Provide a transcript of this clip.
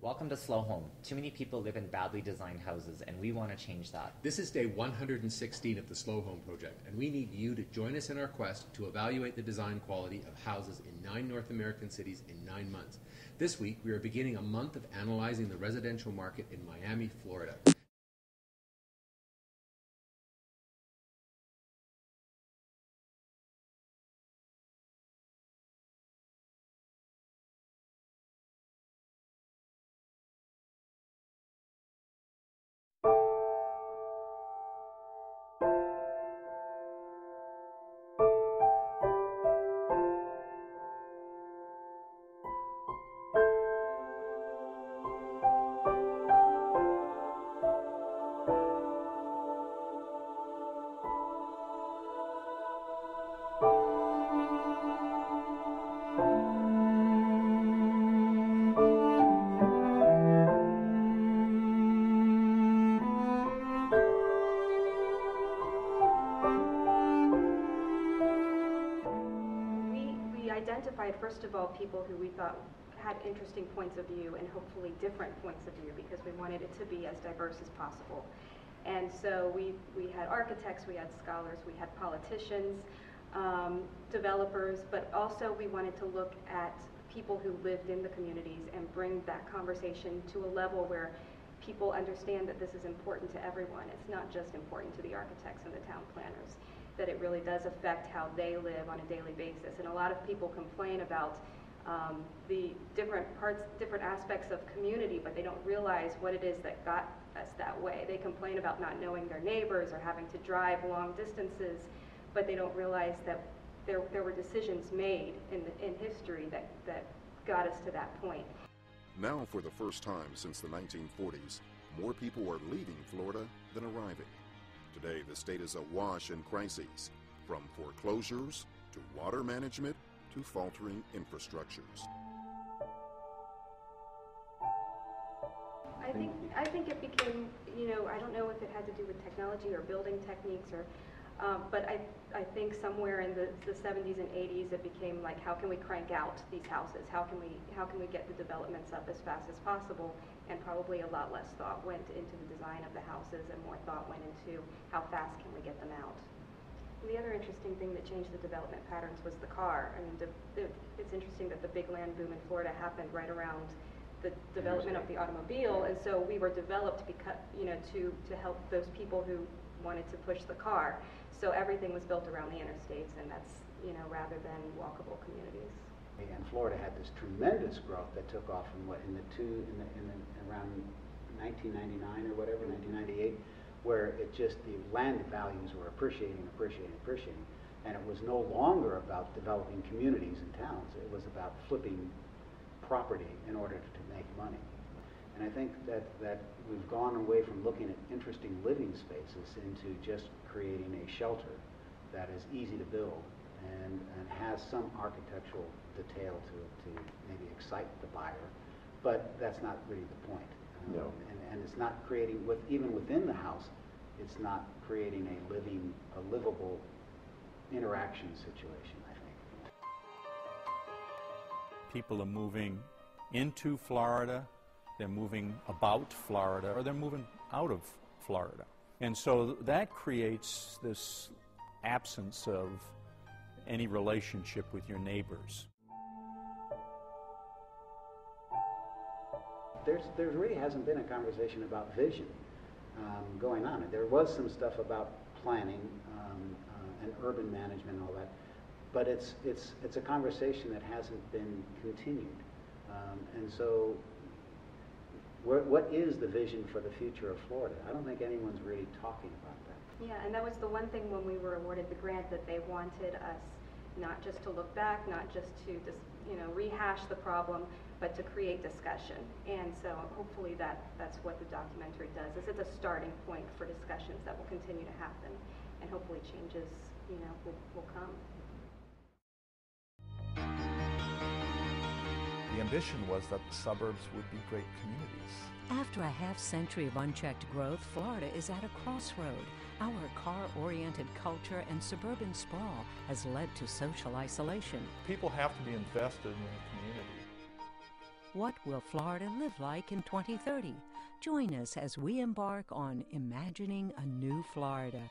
Welcome to Slow Home. Too many people live in badly designed houses, and we want to change that. This is day 116 of the Slow Home Project, and we need you to join us in our quest to evaluate the design quality of houses in 9 North American cities in 9 months. This week, we are beginning a month of analyzing the residential market in Miami, Florida. Identified, first of all, people who we thought had interesting points of view and hopefully different points of view, because we wanted it to be as diverse as possible. And so we had architects, we had scholars, we had politicians, developers, but also we wanted to look at people who lived in the communities and bring that conversation to a level where people understand that this is important to everyone. It's not just important to the architects and the town planners, that it really does affect how they live on a daily basis. And a lot of people complain about the different aspects of community, but they don't realize what it is that got us that way. They complain about not knowing their neighbors or having to drive long distances, but they don't realize that there were decisions made in history that got us to that point. Now, for the first time since the 1940s, more people are leaving Florida than arriving. Today, the state is awash in crises, from foreclosures to water management to faltering infrastructures. I think it became, I don't know if it had to do with technology or building techniques, or, but I think somewhere in the 70s and 80s it became like, how can we crank out these houses? How can we get the developments up as fast as possible? And probably a lot less thought went into the design of the houses, and more thought went into how fast can we get them out. And the other interesting thing that changed the development patterns was the car. I mean, it's interesting that the big land boom in Florida happened right around the development of the automobile, and so we were developed because, to help those people who wanted to push the car. So everything was built around the interstates, and that's, rather than walkable communities. And Florida had this tremendous growth that took off in around 1999 or whatever, 1998, where the land values were appreciating, and it was no longer about developing communities and towns. It was about flipping property in order to make money. And I think that we've gone away from looking at interesting living spaces into just creating a shelter that is easy to build and has some architectural detail to it to maybe excite the buyer, but that's not really the point. No. And it's not creating, even within the house, it's not creating a livable interaction situation, I think. People are moving into Florida, they're moving about Florida, or they're moving out of Florida. And so that creates this absence of any relationship with your neighbors. There really hasn't been a conversation about vision going on. There was some stuff about planning and urban management and all that, but it's a conversation that hasn't been continued. And so what is the vision for the future of Florida? I don't think anyone's really talking about that. Yeah, and that was the one thing when we were awarded the grant, that they wanted us not just to look back, not just to rehash the problem, but to create discussion. And so hopefully that's what the documentary does. It's a starting point for discussions that will continue to happen, and hopefully changes will come. The ambition was that the suburbs would be great communities. After a half-century of unchecked growth, Florida is at a crossroad. Our car-oriented culture and suburban sprawl has led to social isolation. People have to be invested in the community. What will Florida live like in 2030? Join us as we embark on imagining a new Florida.